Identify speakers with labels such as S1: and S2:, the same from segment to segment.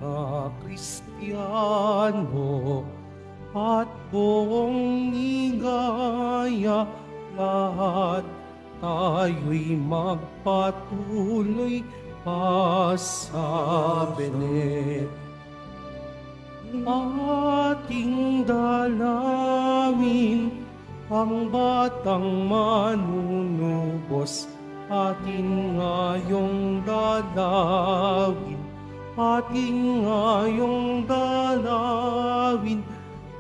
S1: mga Kristiyano at buong ligaya, lahat tayo'y magpatuloy pa sa Benet. Ating dalangin ang batang manunubos, ating ngayong dalawin, ating ngayong dalawin,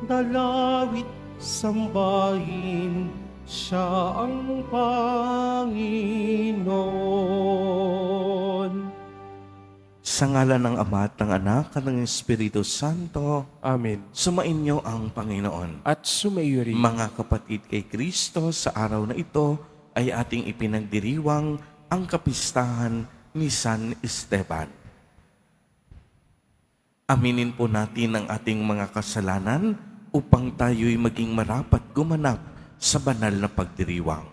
S1: dalawit sambahin siya ang Panginoon.
S2: Sa ngalan ng Ama at ng Anak at ng Espiritu Santo,
S3: Amen.
S2: sumainyo ang Panginoon.
S3: At sumayo rin.
S2: Mga kapatid kay Kristo, sa araw na ito ay ating ipinagdiriwang ang kapistahan ni San Esteban. Aminin po natin ang ating mga kasalanan upang tayo'y maging marapat gumanap sa banal na pagdiriwang.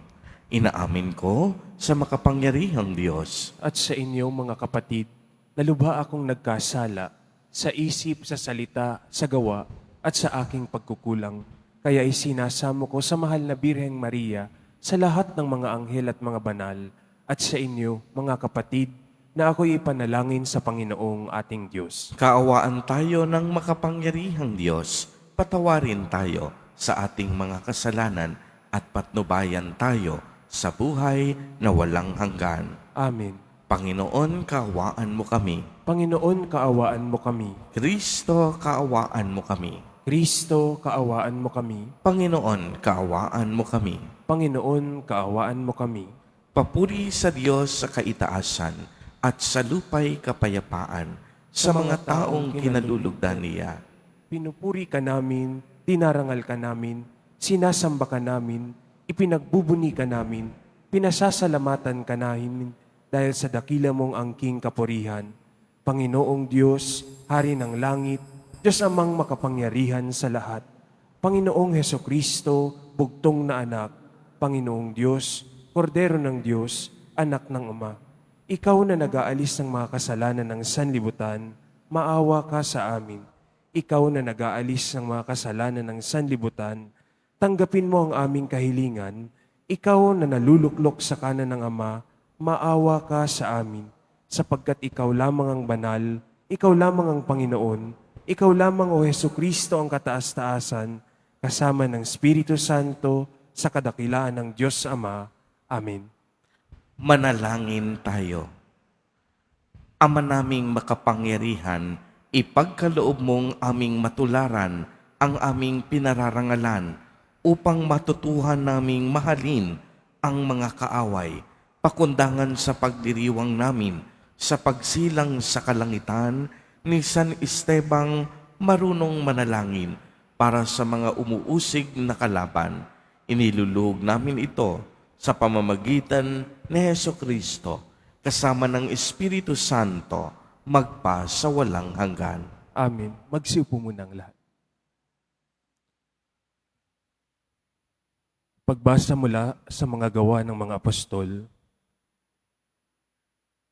S2: Inaamin ko sa makapangyarihang Diyos
S3: At sa inyo mga kapatid, nalubha akong nagkasala sa isip, sa salita, sa gawa, at sa aking pagkukulang. Kaya isinasamo ko sa mahal na Birheng Maria, sa lahat ng mga anghel at mga banal, at sa inyo, mga kapatid, na ako'y ipanalangin sa Panginoong ating Diyos.
S2: Kaawaan tayo ng makapangyarihang Diyos. Patawarin tayo sa ating mga kasalanan at patnubayan tayo sa buhay na walang hanggan.
S3: Amen.
S2: Panginoon, kaawaan mo kami.
S3: Panginoon, kaawaan mo kami.
S2: Kristo, kaawaan mo kami.
S3: Kristo, kaawaan mo kami.
S2: Panginoon, kaawaan mo kami.
S3: Panginoon, kaawaan mo kami.
S2: Papuri sa Diyos sa kaitaasan at sa lupay kapayapaan sa mga taong kinalulugdan niya.
S3: Pinupuri ka namin, dinarangal ka namin, sinasamba ka namin, ipinagbubuni ka namin, pinasasalamatan ka namin dahil sa dakila mong angking kapurihan. Panginoong Diyos, Hari ng langit, Diyos amang makapangyarihan sa lahat. Panginoong Hesukristo, bugtong na anak, Panginoong Diyos, Kordero ng Diyos, anak ng Ama. Ikaw na nag-aalis ng mga kasalanan ng sanlibutan, maawa ka sa amin. Ikaw na nag-aalis ng mga kasalanan ng sanlibutan, tanggapin mo ang aming kahilingan. Ikaw na naluluklok sa kanan ng Ama, maawa ka sa amin. Sapagkat ikaw lamang ang banal, ikaw lamang ang Panginoon, ikaw lamang o Hesukristo ang kataas-taasan, kasama ng Espiritu Santo, sa kadakilaan ng Diyos Ama. Amen.
S2: Manalangin tayo. Ama naming makapangyarihan, ipagkaloob mong aming matularan ang aming pinararangalan upang matutuhan naming mahalin ang mga kaaway, pakundangan sa pagdiriwang namin sa pagsilang sa kalangitan ni San Esteban marunong manalangin para sa mga umuusig na kalaban. Inilulug namin ito sa pamamagitan ni Hesukristo, kasama ng Espiritu Santo, magpa sa walang hanggan.
S3: Amen. Magsiupo muna ang lahat. Pagbasa mula sa mga gawa ng mga apostol,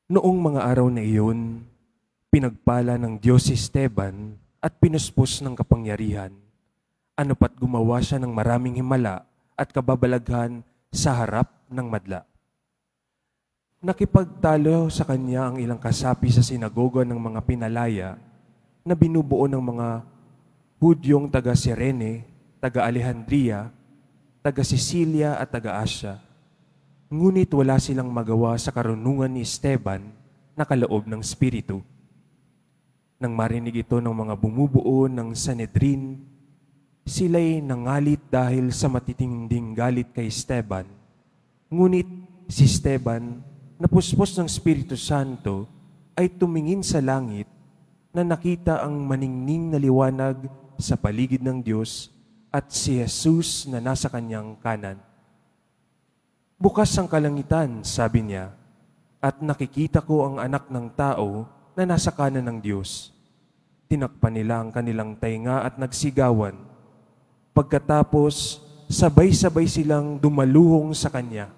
S3: noong mga araw na iyon, pinagpala ng Diyos si Esteban at pinuspos ng kapangyarihan. Ano pat gumawa siya ng maraming himala at kababalaghan sa harap ng madla. Nakipagtalo sa kanya ang ilang kasapi sa sinagoga ng mga pinalaya na binubuo ng mga Hudyong taga Cirene, taga Alejandria, taga Sicilia at taga Asia. Ngunit wala silang magawa sa karunungan ni Esteban na kaloob ng Espiritu. Nang marinig ito ng mga bumubuo ng Sanhedrin, sila'y nangalit dahil sa matitinding galit kay Esteban. Ngunit si Esteban, napuspos ng Espiritu Santo, ay tumingin sa langit na nakita ang maningning na liwanag sa paligid ng Diyos at si Jesus na nasa kanyang kanan. Bukas ang kalangitan, sabi niya, at nakikita ko ang anak ng tao na nasa kanan ng Diyos. Tinakpan nila ang kanilang tainga at nagsigawan. Pagkatapos, sabay-sabay silang dumaluhong sa kanya.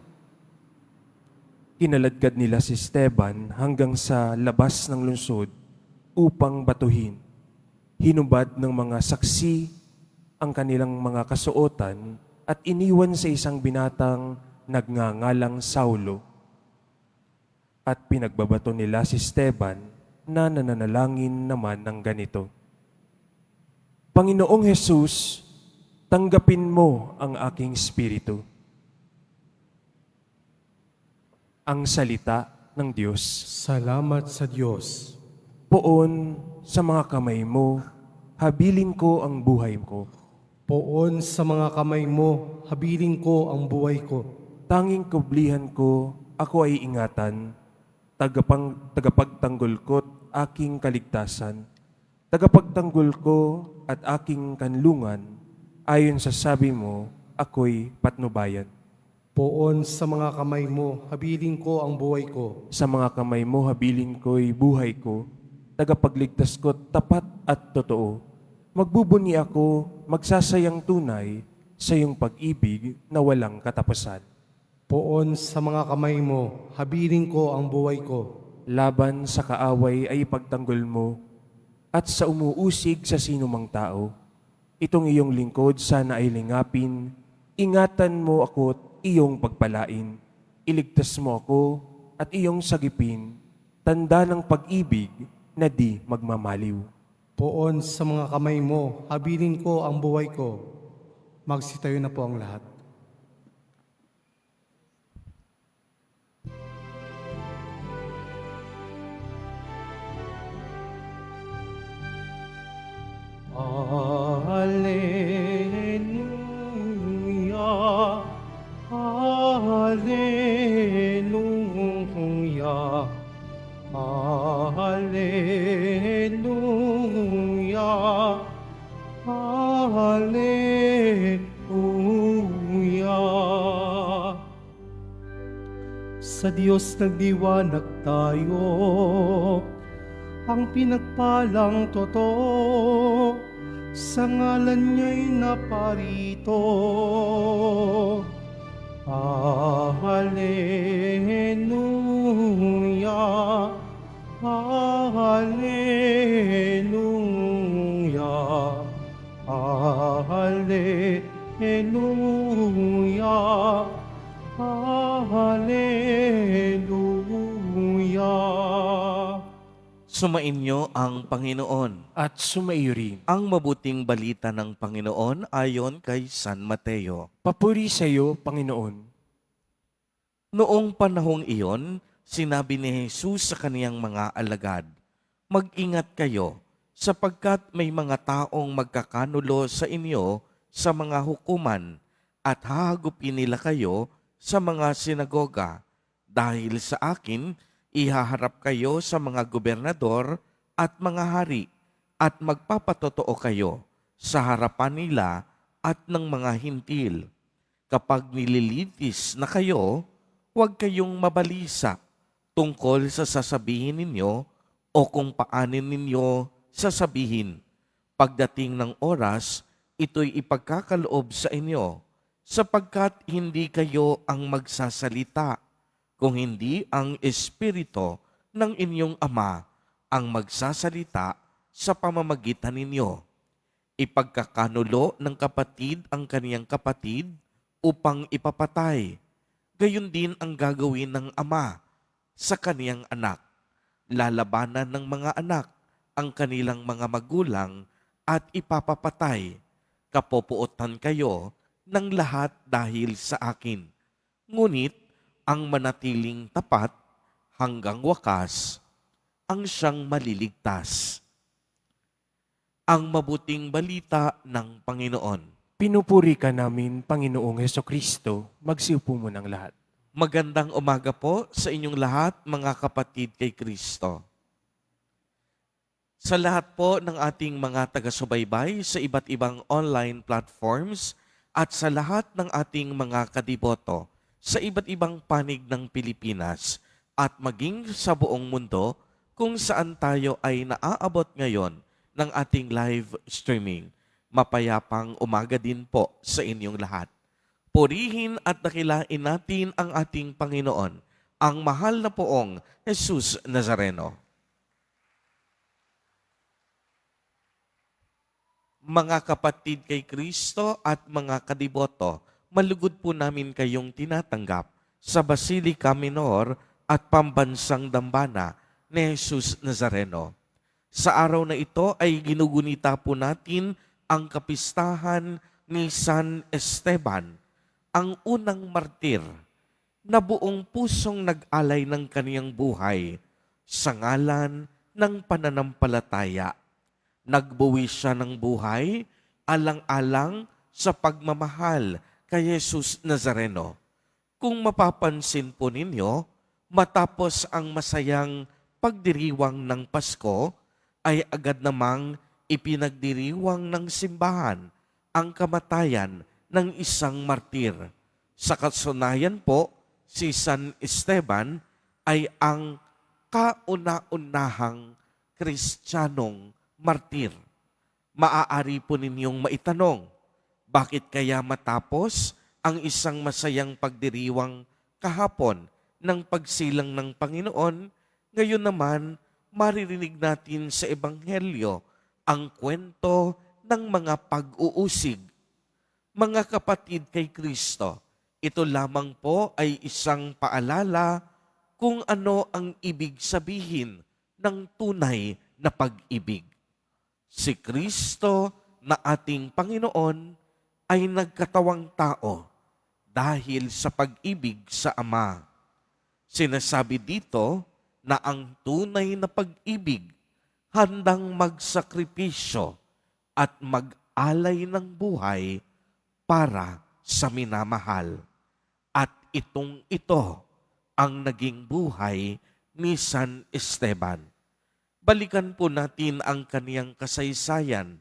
S3: Kinaladkad nila si Esteban hanggang sa labas ng lungsod upang batuhin. Hinubad ng mga saksi ang kanilang mga kasuotan at iniwan sa isang binatang nagngangalang Saulo. At pinagbabato nila si Esteban na nananalangin naman ng ganito: Panginoong Hesus, tanggapin mo ang aking espiritu. Ang salita ng Diyos.
S1: Salamat sa Diyos.
S3: Poon sa mga kamay mo, habilin ko ang buhay ko.
S1: Poon sa mga kamay mo, habilin ko ang buhay ko.
S3: Tanging kublihan ko, ako ay ingatan. Tagapagtanggol ko't aking kaligtasan. Tagapagtanggol ko at aking kanlungan, ayon sa sabi mo, ako'y patnubayan.
S1: Poon sa mga kamay mo, habilin ko ang buhay ko.
S3: Sa mga kamay mo, habilin ko'y buhay ko. Tagapagligtas ko't tapat at totoo. Magbubuni ako, magsasayang tunay sa iyong pag-ibig na walang katapusan.
S1: Poon sa mga kamay mo, habilin ko ang buhay ko.
S3: Laban sa kaaway ay ipagtanggol mo, at sa umuusig sa sinumang tao. Itong iyong lingkod sana ay lingapin, ingatan mo ako't iyong pagpalain. Iligtas mo ako at iyong sagipin, tanda ng pag-ibig na di magmamaliw.
S1: Poon sa mga kamay mo, habilin ko ang buhay ko. Magsitayo na po ang lahat. Alleluia, Alleluia, Alleluia, Alleluia. Sa Diyos nagdiwanag tayo, ang pinagpalang totoo, sa ngalan niya'y naparito. Alleluia, Alleluia, Alleluia, Alleluia.
S2: Sumainyo ang Panginoon.
S3: At sumaiyo rin.
S2: Ang mabuting balita ng Panginoon ayon kay San Mateo.
S3: Papuri sa iyo, Panginoon.
S2: Noong panahong iyon, sinabi ni Jesus sa kaniyang mga alagad, Mag-ingat kayo, sapagkat may mga taong magkakanulo sa inyo sa mga hukuman at hahagupin nila kayo sa mga sinagoga. Dahil sa akin, ihaharap kayo sa mga gobernador at mga hari at magpapatotoo kayo sa harapan nila at ng mga hintil. Kapag nililitis na kayo, huwag kayong mabalisa tungkol sa sasabihin ninyo o kung paanin ninyo sasabihin. Pagdating ng oras, ito'y ipagkakaloob sa inyo, sapagkat hindi kayo ang magsasalita, kung hindi ang Espiritu ng inyong Ama ang magsasalita sa pamamagitan ninyo. Ipagkakanulo ng kapatid ang kaniyang kapatid upang ipapatay. Gayon din ang gagawin ng ama sa kaniyang anak. Lalabanan ng mga anak ang kanilang mga magulang at ipapapatay. Kapopuotan kayo ng lahat dahil sa akin. Ngunit ang manatiling tapat hanggang wakas ang siyang maliligtas. Ang mabuting balita ng Panginoon.
S3: Pinupuri ka namin, Panginoong Hesukristo. Magsiupo mo ng lahat.
S2: Magandang umaga po sa inyong lahat, mga kapatid kay Kristo. Sa lahat po ng ating mga taga-subaybay sa iba't ibang online platforms at sa lahat ng ating mga kadiboto sa iba't ibang panig ng Pilipinas at maging sa buong mundo kung saan tayo ay naaabot ngayon ng ating live streaming. Mapayapang umaga din po sa inyong lahat. Purihin at dakilain natin ang ating Panginoon, ang mahal na poong Jesus Nazareno. Mga kapatid kay Kristo at mga kadiboto, malugod po namin kayong tinatanggap sa Basilica Minor at Pambansang Dambana ni Jesus Nazareno. Sa araw na ito ay ginugunita po natin ang kapistahan ni San Esteban, ang unang martir na buong pusong nag-alay ng kaniyang buhay sa ngalan ng pananampalataya. Nagbuwis siya ng buhay alang-alang sa pagmamahal kay Jesus Nazareno. Kung mapapansin po ninyo, matapos ang masayang pagdiriwang ng Pasko, ay agad namang ipinagdiriwang ng simbahan ang kamatayan ng isang martir. Sa katunayan po, si San Esteban ay ang kauna-unahang Kristiyanong martir. Maaari po ninyong maitanong, bakit kaya matapos ang isang masayang pagdiriwang kahapon ng pagsilang ng Panginoon, ngayon naman maririnig natin sa Ebanghelyo ang kwento ng mga pag-uusig. Mga kapatid kay Kristo, ito lamang po ay isang paalala kung ano ang ibig sabihin ng tunay na pag-ibig. Si Kristo na ating Panginoon ay nagkatawang tao dahil sa pag-ibig sa Ama. Sinasabi dito na ang tunay na pag-ibig handang magsakripisyo at mag-alay ng buhay para sa minamahal. At ito ang naging buhay ni San Esteban. Balikan po natin ang kaniyang kasaysayan.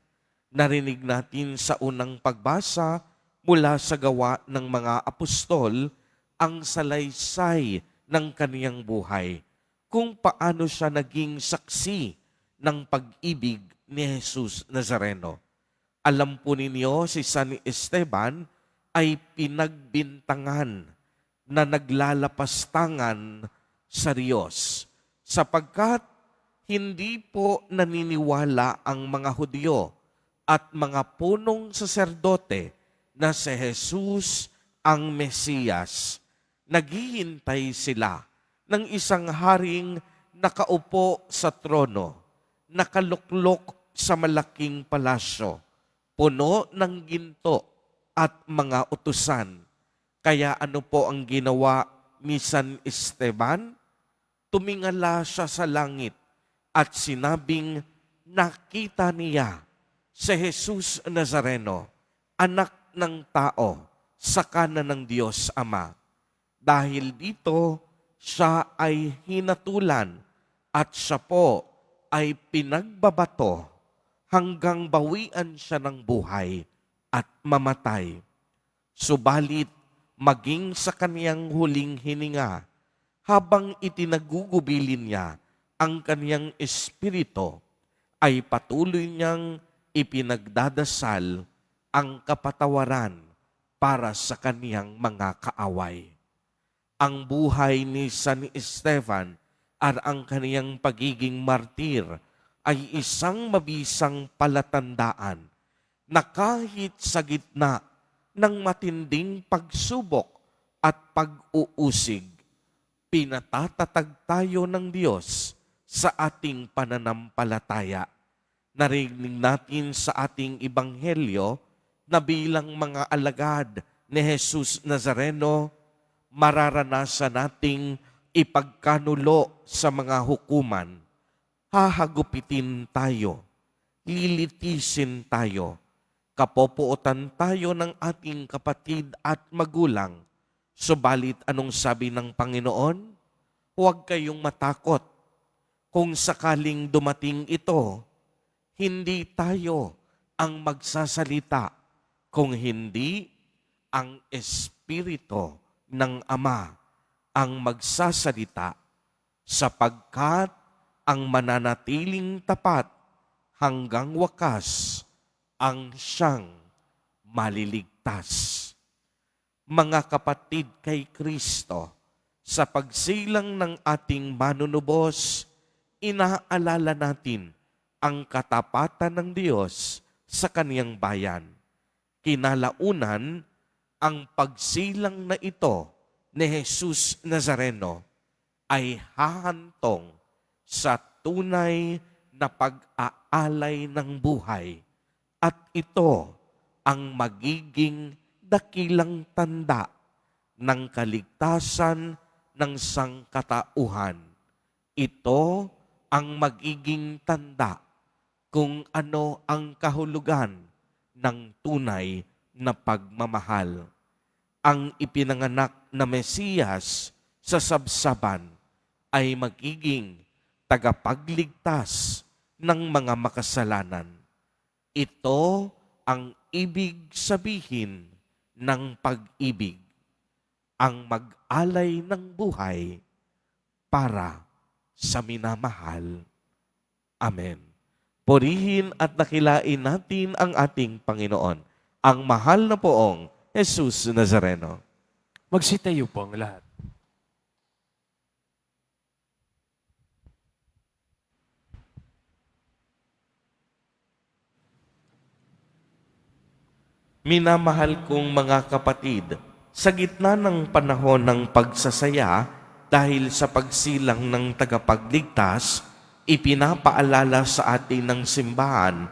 S2: Narinig natin sa unang pagbasa mula sa Gawa ng mga Apostol ang salaysay ng kaniyang buhay, kung paano siya naging saksi ng pag-ibig ni Jesus Nazareno. Alam po ninyo, si San Esteban ay pinagbintangan na naglalapastangan sa Diyos sapagkat hindi po naniniwala ang mga Hudyo at mga punong saserdote na si Jesus ang Mesiyas. Naghihintay sila ng isang haring nakaupo sa trono, nakaluklok sa malaking palasyo, puno ng ginto at mga utusan. Kaya ano po ang ginawa ni San Esteban? Tumingala siya sa langit at sinabing nakita niya si Jesus Nazareno, anak ng tao, sa kanan ng Diyos Ama. Dahil dito, siya ay hinatulan at siya po ay pinagbabato hanggang bawian siya ng buhay at mamatay. Subalit, maging sa kaniyang huling hininga, habang itinagugubilin niya ang kaniyang espiritu, ay patuloy niyang ipinagdadasal ang kapatawaran para sa kaniyang mga kaaway. Ang buhay ni San Esteban at ang kaniyang pagiging martir ay isang mabisang palatandaan na kahit sa gitna ng matinding pagsubok at pag-uusig, pinatatatag tayo ng Diyos sa ating pananampalataya. Narinig natin sa ating Ebanghelyo na bilang mga alagad ni Jesus Nazareno, mararanasan nating ipagkanulo sa mga hukuman. Hahagupitin tayo, lilitisin tayo, kapopuotan tayo ng ating kapatid at magulang. Subalit anong sabi ng Panginoon? Huwag kayong matakot. Kung sakaling dumating ito, hindi tayo ang magsasalita, kung hindi ang Espiritu ng Ama ang magsasalita, sapagkat ang mananatiling tapat hanggang wakas ang siyang maliligtas. Mga kapatid kay Kristo, sa pagsilang ng ating manunubos, inaalala natin ang katapatan ng Diyos sa kaniyang bayan. Kinalaunan, ang pagsilang na ito ni Jesus Nazareno ay hahantong sa tunay na pag-aalay ng buhay. At ito ang magiging dakilang tanda ng kaligtasan ng sangkatauhan. Ito ang magiging tanda kung ano ang kahulugan ng tunay na pagmamahal. Ang ipinanganak na Mesiyas sa sabsaban ay magiging tagapagligtas ng mga makasalanan. Ito ang ibig sabihin ng pag-ibig, ang mag-alay ng buhay para sa minamahal. Amen. Purihin at dakilain natin ang ating Panginoon, ang mahal na poong Jesus Nazareno.
S3: Magsitayo po ang lahat.
S2: Minamahal kong mga kapatid, sa gitna ng panahon ng pagsasaya dahil sa pagsilang ng tagapagligtas, ipinapaalala sa atin ng simbahan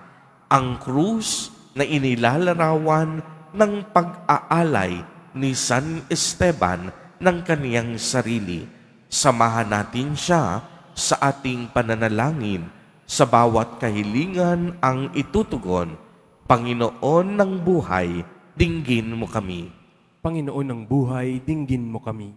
S2: ang krus na inilalarawan ng pag-aalay ni San Esteban ng kaniyang sarili. Samahan natin siya sa ating pananalangin sa bawat kahilingan ang itutugon. Panginoon ng buhay, dinggin mo kami.
S3: Panginoon ng buhay, dinggin mo kami.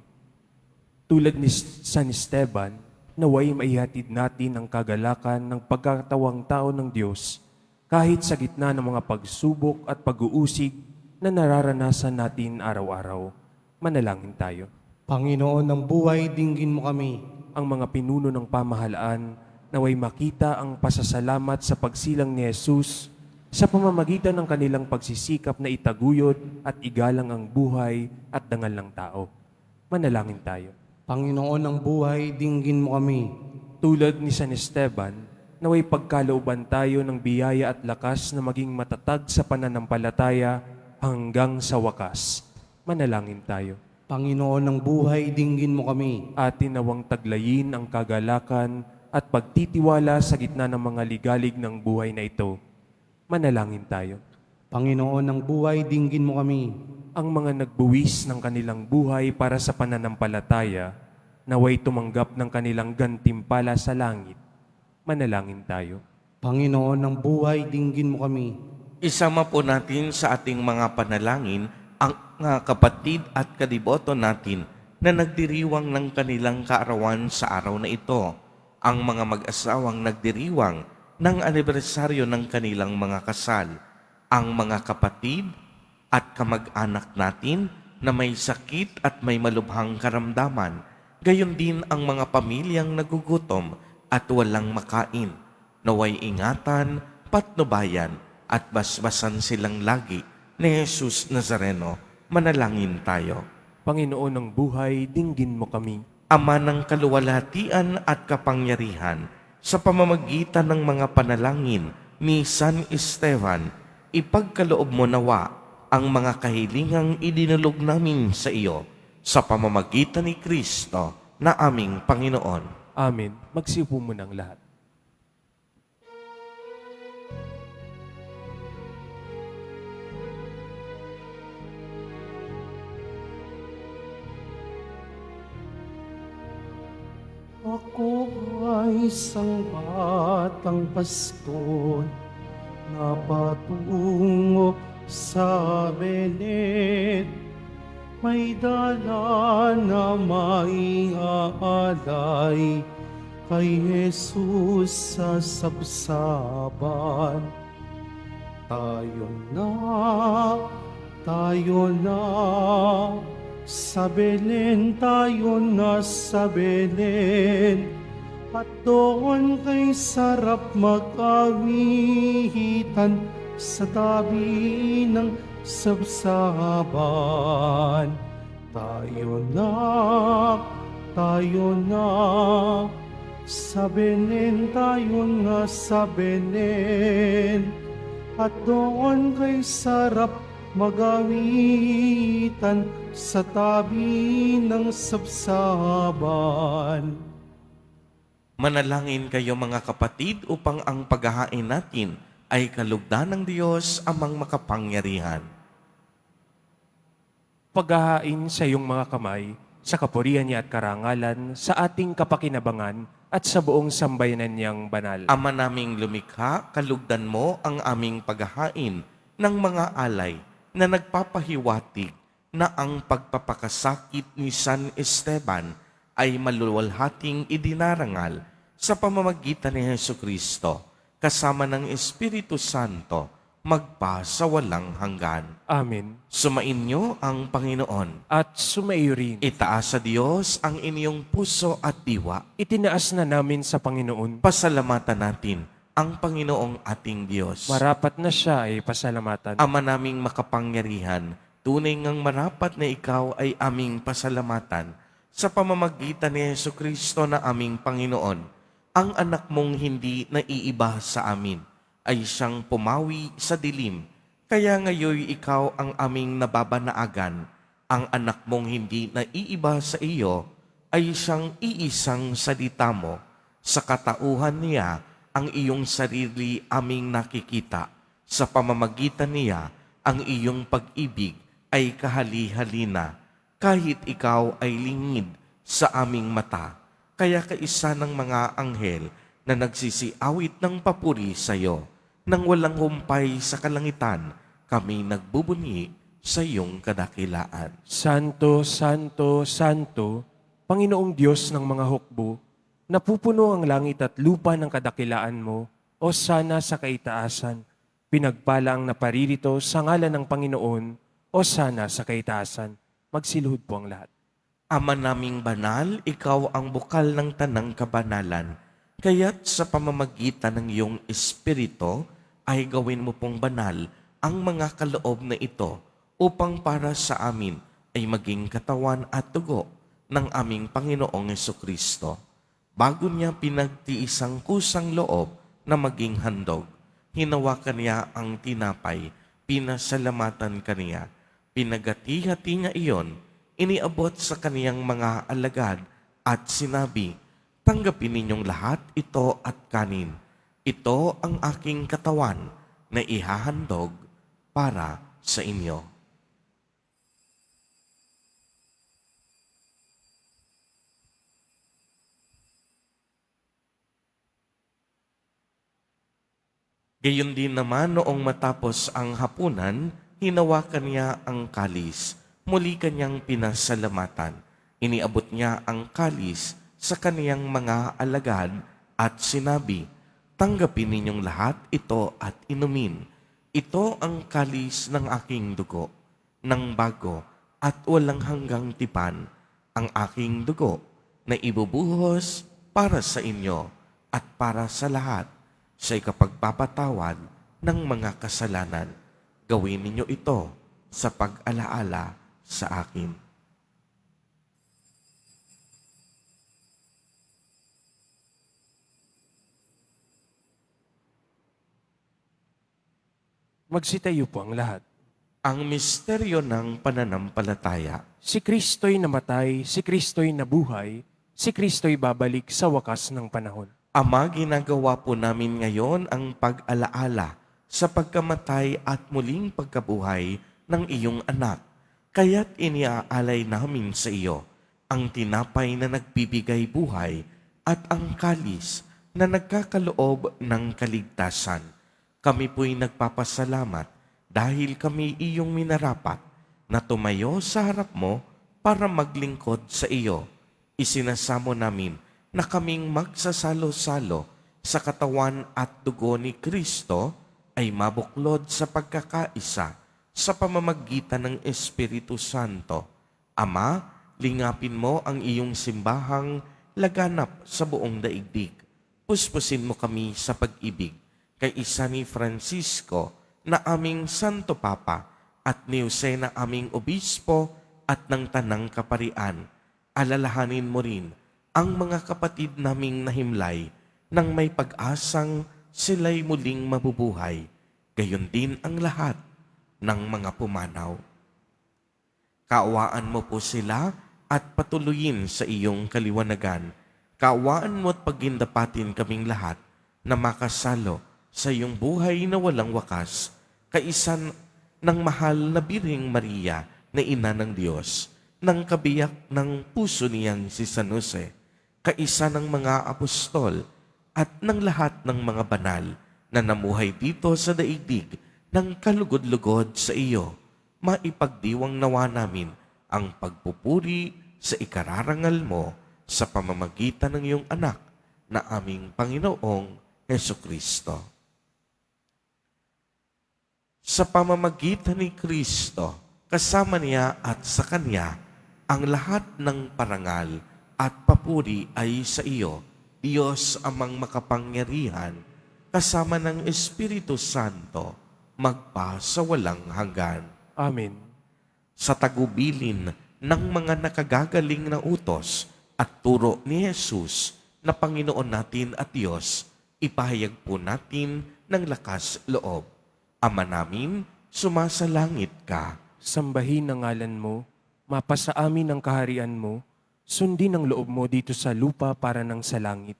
S3: Tulad ni San Esteban, naway maihatid natin ang kagalakan ng pagkatawang tao ng Diyos kahit sa gitna ng mga pagsubok at pag-uusig na nararanasan natin araw-araw. Manalangin tayo.
S1: Panginoon ng buhay, dinggin mo kami.
S3: Ang mga pinuno ng pamahalaan naway makita ang pasasalamat sa pagsilang ni Jesus sa pamamagitan ng kanilang pagsisikap na itaguyod at igalang ang buhay at dangal ng tao. Manalangin tayo.
S1: Panginoon ng buhay, dinggin mo kami.
S3: Tulad ni San Esteban, naway pagkalooban tayo ng biyaya at lakas na maging matatag sa pananampalataya hanggang sa wakas. Manalangin tayo.
S1: Panginoon ng buhay, dinggin mo kami.
S3: Atin nawang taglayin ang kagalakan at pagtitiwala sa gitna ng mga ligalig ng buhay na ito. Manalangin tayo.
S1: Panginoon ng buhay, dinggin mo kami.
S3: Ang mga nagbuwis ng kanilang buhay para sa pananampalataya, naway tumanggap ng kanilang gantimpala sa langit. Manalangin tayo.
S1: Panginoon ng buhay, dinggin mo kami.
S2: Isama po natin sa ating mga panalangin ang mga kapatid at kadiboto natin na nagdiriwang ng kanilang kaarawan sa araw na ito. Ang mga mag-asawang nagdiriwang ng anibersaryo ng kanilang mga kasal, ang mga kapatid at kamag-anak natin na may sakit at may malubhang karamdaman, gayon din ang mga pamilyang nagugutom at walang makain, naway ingatan, patnubayan at basbasan silang lagi ni Jesus Nazareno. Manalangin tayo.
S3: Panginoon ng buhay, dinggin mo kami.
S2: Ama ng kaluwalhatian at kapangyarihan, sa pamamagitan ng mga panalangin ni San Esteban, ipagkaloob mo nawa ang mga kahilingang idinulog namin sa iyo sa pamamagitan ni Kristo na aming Panginoon.
S3: Amen. Magsiupo mo ng lahat.
S1: Ako ay isang batang paskon na patungo sa Belet. May dala na maiaalay kay Jesus sa sabsaban. Tayo na, sa Belen, tayo na sa Belen. At doon kay sarap mag-awitan sa tabi ng sabsaban. Tayo na, sa Belen, tayo na sa Belen. at doon kay sarap magawitan sa tabi ng sabsaban.
S2: Manalangin kayo mga kapatid upang ang paghahain natin ay kalugdan ng Diyos amang makapangyarihan.
S3: Paghahain sa iyong mga kamay, sa kapurihan niya at karangalan, sa ating kapakinabangan at sa buong sambayanan niyang banal.
S2: Ama naming lumikha, kalugdan mo ang aming paghahain ng mga alay na nagpapahiwatig na ang pagpapakasakit ni San Esteban ay maluwalhating idinarangal sa pamamagitan ni Jesucristo kasama ng Espiritu Santo magpa sa walang hanggan.
S3: Amen.
S2: Sumainyo ang Panginoon.
S3: At sumaiyo rin.
S2: Itaas sa Diyos ang inyong puso at diwa.
S3: Itinaas na namin sa Panginoon.
S2: Pasalamatan natin ang Panginoong ating Diyos.
S3: Marapat na siya ay pasalamatan.
S2: Ama naming makapangyarihan, tunay ngang marapat na ikaw ay aming pasalamatan sa pamamagitan ni Jesucristo na aming Panginoon. Ang anak mong hindi naiiba sa amin ay siyang pumawi sa dilim. Kaya ngayon ikaw ang aming nababanaagan. Ang anak mong hindi naiiba sa iyo ay siyang iisang salita mo. Sa katauhan niya, ang iyong sarili aming nakikita. Sa pamamagitan niya, ang iyong pag-ibig ay kahali-halina. Kahit ikaw ay lingid sa aming mata. Kaya kaisa ng mga anghel na nagsisiawit ng papuri sa iyo. Nang walang humpay sa kalangitan, kami nagbubunyi sa iyong kadakilaan.
S3: Santo, Santo, Santo, Panginoong Diyos ng mga hukbo, napupuno ang langit at lupa ng kadakilaan mo, o sana sa kaitaasan. Pinagpala ang naparirito sa ngalan ng Panginoon, o sana sa kaitaasan. Magsiluhod po ang lahat.
S2: Ama naming banal, ikaw ang bukal ng tanang kabanalan. Kaya't sa pamamagitan ng iyong Espiritu, ay gawin mo pong banal ang mga kaloob na ito upang para sa amin ay maging katawan at dugo ng aming Panginoong Jesucristo. Bago niya pinagtiisang kusang loob na maging handog, hinawakan niya ang tinapay, pinasalamatan kaniya, pinagati-hati niya iyon, iniabot sa kaniyang mga alagad at sinabi, tanggapin ninyong lahat ito at kanin. Ito ang aking katawan na ihahandog para sa inyo. Gayon din naman noong matapos ang hapunan, hinawakan niya ang kalis. Muli kanyang pinasalamatan. Iniabot niya ang kalis sa kaniyang mga alagad at sinabi, tanggapin ninyong lahat ito at inumin. Ito ang kalis ng aking dugo, ng bago at walang hanggang tipan, ang aking dugo na ibubuhos para sa inyo at para sa lahat sa ikapagpapatawad ng mga kasalanan. Gawin ninyo ito sa pag-alaala sa akin.
S3: Magsitayo po ang lahat.
S2: Ang misteryo ng pananampalataya.
S3: Si Kristo'y namatay, si Kristo'y nabuhay, si Kristo'y babalik sa wakas ng panahon.
S2: Ama, ginagawa po namin ngayon ang pag-alaala sa pagkamatay at muling pagkabuhay ng iyong anak. Kaya't iniaalay namin sa iyo ang tinapay na nagbibigay buhay at ang kalis na nagkakaloob ng kaligtasan. Kami po'y nagpapasalamat dahil kami iyong minarapat na tumayo sa harap mo para maglingkod sa iyo. Isinasamo namin na kaming magsasalo-salo sa katawan at dugo ni Kristo ay mabuklod sa pagkakaisa sa pamamagitan ng Espiritu Santo. Ama, lingapin mo ang iyong simbahang laganap sa buong daigdig. Puspusin mo kami sa pag-ibig kay isa ni Francisco na aming Santo Papa at ni Jose na aming Obispo at ng Tanang Kaparian. Alalahanin mo rin ang mga kapatid naming nahimlay nang may pag-asang sila'y muling mabubuhay. gayon din ang lahat ng mga pumanaw. Kaawaan mo po sila at patuloyin sa iyong kaliwanagan. Kaawaan mo at pagindapatin kaming lahat na makasalo sa iyong buhay na walang wakas, kaisa ng mahal na Birheng Maria na Ina ng Diyos, ng kabiyak ng puso niyang si San Jose, kaisa ng mga apostol at ng lahat ng mga banal na namuhay dito sa daigdig ng kalugod-lugod sa iyo. Maipagdiwang nawa namin ang pagpupuri sa ikararangal mo sa pamamagitan ng iyong anak na aming Panginoong Hesukristo. Sa pamamagitan ni Kristo, kasama niya at sa Kanya, ang lahat ng parangal at papuri ay sa iyo, Diyos amang makapangyarihan, kasama ng Espiritu Santo, magpa sa walang hanggan.
S3: Amen.
S2: Sa tagubilin ng mga nakagagaling na utos at turo ni Jesus na Panginoon natin at Diyos, ipahayag po natin ng lakas loob. Ama namin, sumasalangit ka.
S3: Sambahin ang ngalan mo, mapasa amin ang kaharian mo, sundin ang loob mo dito sa lupa para ng sa langit.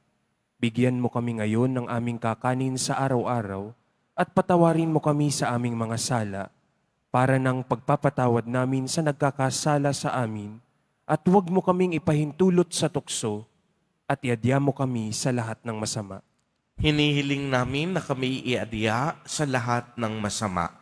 S3: Bigyan mo kami ngayon ng aming kakanin sa araw-araw at patawarin mo kami sa aming mga sala para ng pagpapatawad namin sa nagkakasala sa amin at huwag mo kaming ipahintulot sa tukso at iadya mo kami sa lahat ng masama.
S2: Hinihiling namin na kami iadya sa lahat ng masama.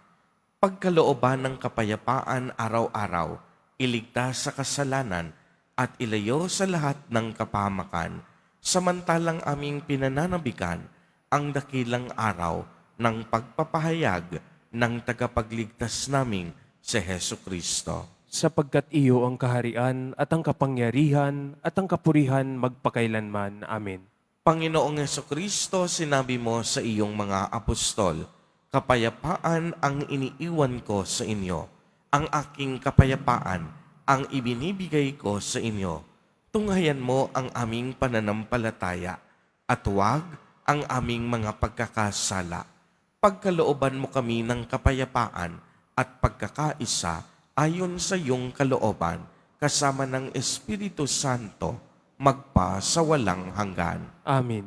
S2: Pagkalooban ng kapayapaan araw-araw, iligtas sa kasalanan at ilayo sa lahat ng kapahamakan, samantalang aming pinananabikan ang dakilang araw ng pagpapahayag ng tagapagligtas naming si Hesukristo.
S3: Sapagkat iyo ang kaharian at ang kapangyarihan at ang kapurihan magpakailanman. Amen.
S2: Panginoong Hesukristo, sinabi mo sa iyong mga apostol, kapayapaan ang iniiwan ko sa inyo, ang aking kapayapaan ang ibinibigay ko sa inyo. Tunghayan mo ang aming pananampalataya at huwag ang aming mga pagkakasala. Pagkalooban mo kami ng kapayapaan at pagkakaisa ayon sa iyong kalooban, kasama ng Espiritu Santo, magpa sa walang hanggan.
S3: Amen.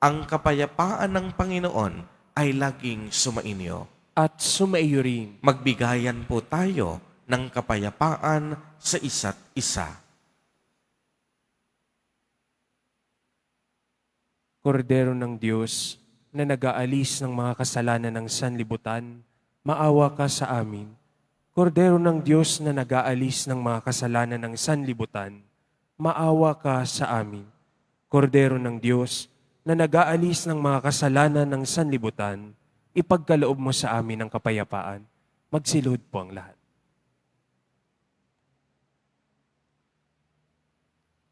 S2: Ang kapayapaan ng Panginoon ay laging sumainyo.
S3: At sumaiyo rin.
S2: Magbigayan po tayo ng kapayapaan sa isa't isa.
S3: Kordero ng Diyos na nag-aalis ng mga kasalanan ng sanlibutan, maawa ka sa amin. Kordero ng Diyos na nag-aalis ng mga kasalanan ng sanlibutan, maawa ka sa amin. Kordero ng Diyos na nag-aalis ng mga kasalanan ng sanlibutan, ipagkaloob mo sa amin ang kapayapaan. Magsilod po ang lahat.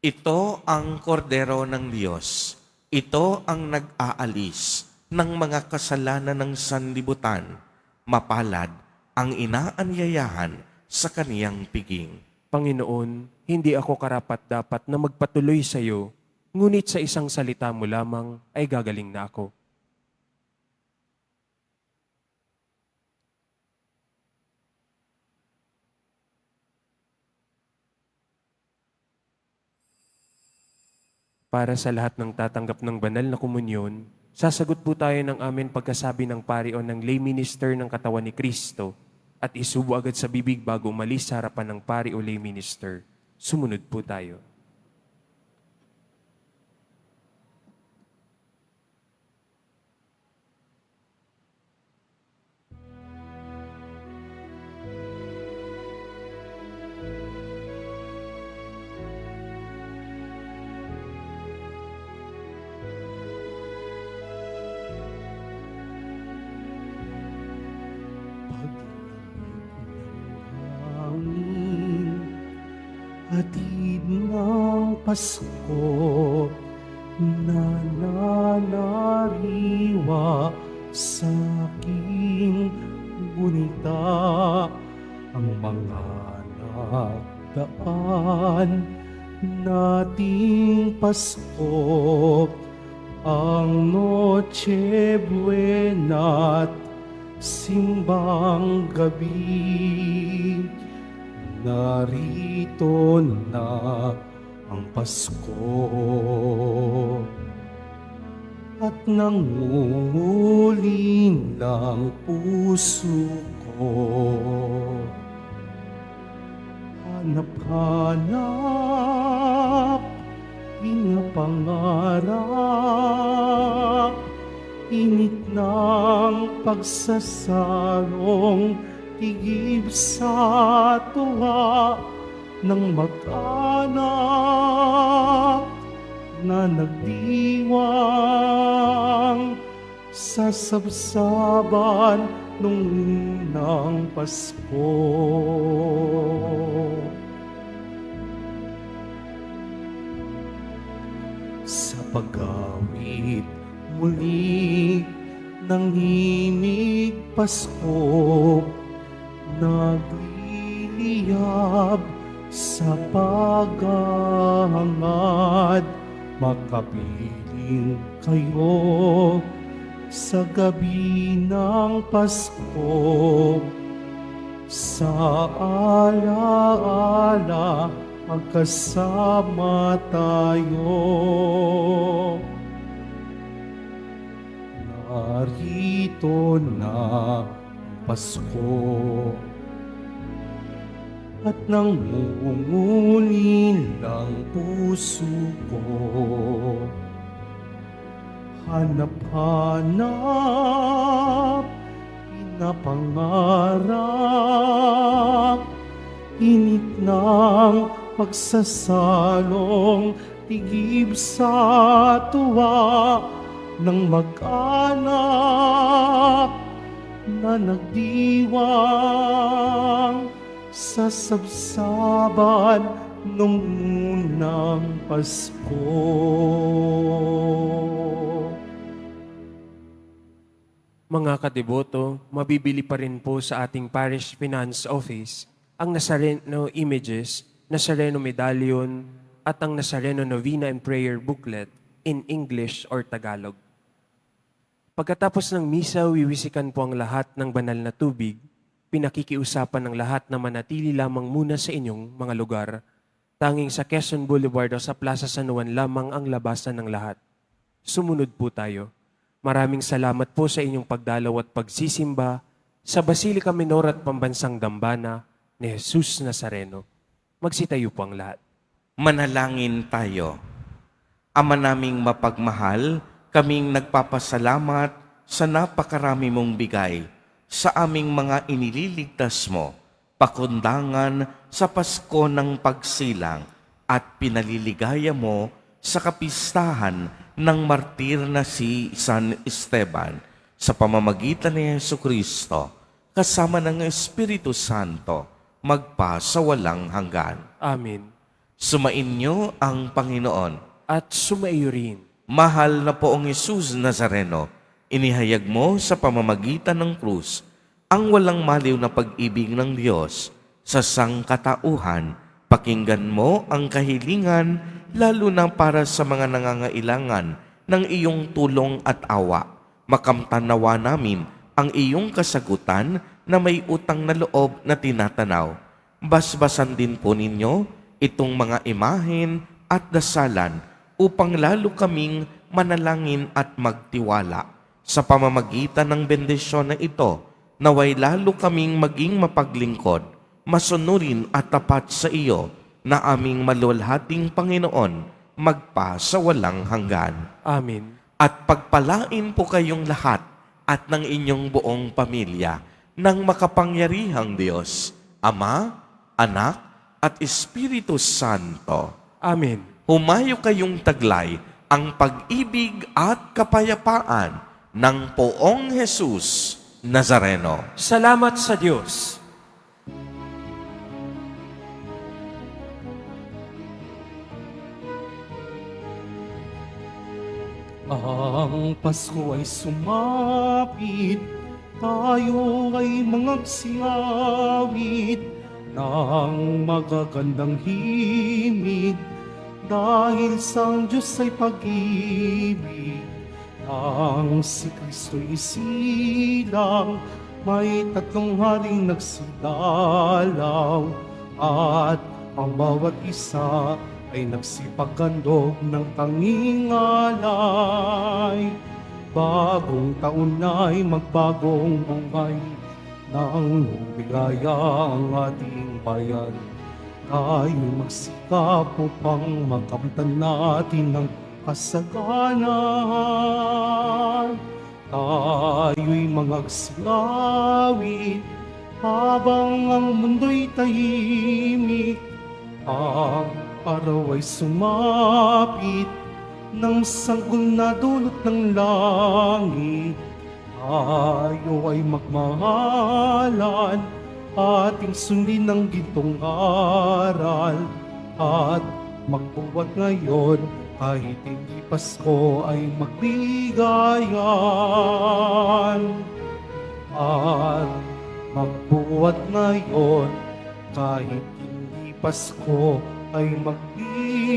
S2: Ito ang kordero ng Diyos. Ito ang nag-aalis ng mga kasalanan ng sanlibutan. Mapalad ang inaanyayahan sa kaniyang piging.
S3: Panginoon, hindi ako karapat-dapat na magpatuloy sa iyo, ngunit sa isang salita mo lamang ay gagaling na ako. Para sa lahat ng tatanggap ng banal na komunyon, sasagot po tayo ng amin pagkasabi ng pari o ng lay minister ng katawan ni Kristo at isubo agad sa bibig bago umalis sa harapan ng pari o lay minister. Sumunod po tayo.
S1: Hangin, hatid ng Pasko na nananariwa sa aking gunita, ang mga nagdaan nating Pasko, ang Noche Buena at simbang gabi. Narito na ang Pasko at nangunguli ng puso ko. Hanap-hanap, pinapangarap, init ng pagsasarong tigib sa tuwa ng mag-anak na nagdiwang sa sabsaban nung unang Pasko. Sa pag-awit muli ng himig Pasko, nagliliyab sa paghahangad, makapiling kayo sa gabi ng Pasko. Sa alaala, magkasama tayo. Narito na ang Pasko at nangunguli ng puso ko. Hanap-hanap, pinapangarap, init ng pagsasalong tigib sa tuwa ng mag-anak na nagdiwang sa sabsaban nung unang Pasko.
S3: Mga kadeboto, mabibili pa rin po sa ating Parish Finance Office ang Nazareno Images, Nazareno Medallion, at ang Nazareno Novena and Prayer Booklet in English or Tagalog. Pagkatapos ng misa, wiwisikan po ang lahat ng banal na tubig. Pinakikiusapan ng lahat na manatili lamang muna sa inyong mga lugar. Tanging sa Quezon Boulevard o sa Plaza San Juan lamang ang labasan ng lahat. Sumunod po tayo. Maraming salamat po sa inyong pagdalaw at pagsisimba sa Basilica Minor at Pambansang Dambana ni Jesus Nazareno. Magsitayo po ang lahat.
S2: Manalangin tayo. Ama naming mapagmahal, kaming nagpapasalamat sa napakarami mong bigay sa aming mga inililigtas mo, pakundangan sa Pasko ng pagsilang at pinaliligaya mo sa kapistahan ng martir na si San Esteban sa pamamagitan ni Jesucristo kasama ng Espiritu Santo magpa sa walang hanggan.
S3: Amen.
S2: Sumainyo ang Panginoon.
S3: At sumaiyo rin.
S2: Mahal na poong Jesus Nazareno, inihayag mo sa pamamagitan ng krus ang walang maliw na pag-ibig ng Diyos sa sangkatauhan. Pakinggan mo ang kahilingan lalo na para sa mga nangangailangan ng iyong tulong at awa. Makamtanawa namin ang iyong kasagutan na may utang na loob na tinatanaw. Basbasan din po ninyo itong mga imahen at dasalan upang lalo kaming manalangin at magtiwala. Sa pamamagitan ng bendisyon na ito, naway lalo kaming maging mapaglingkod, masunurin at tapat sa iyo na aming maluwalhating Panginoon, magpa sa walang hanggan.
S3: Amen.
S2: At pagpalain po kayong lahat at ng inyong buong pamilya ng makapangyarihang Diyos, Ama, Anak, at Espiritu Santo.
S3: Amen.
S2: Humayo kayong taglay ang pag-ibig at kapayapaan ng poong Jesus Nazareno.
S3: Salamat sa Diyos.
S1: Ang Pasko ay sumapit, tayo ay mangagsiawit ng magagandang himig, dahil sa Diyos ay pag-ibig. Ang si Kristo'y isilang, may tatlong haring nagsidalaw at ang bawat isa ay nagsipaghandog ng tanging alay. Bagong taon ay magbagong buhay nang bigaya ang ating bayan. Tayo magsikap upang makamtan natin ang kasaganan. Tayo'y magsilawit habang ang mundo'y tahimik. Ang araw ay sumapit ng sanggol na dulot ng langit. Tayo ay magmahalan, ating sundin ng gintong aral at magbuwat ngayon kahit hindi Pasko ay magbigayan. At magbuwat ngayon kahit hindi Pasko ay magbigayan.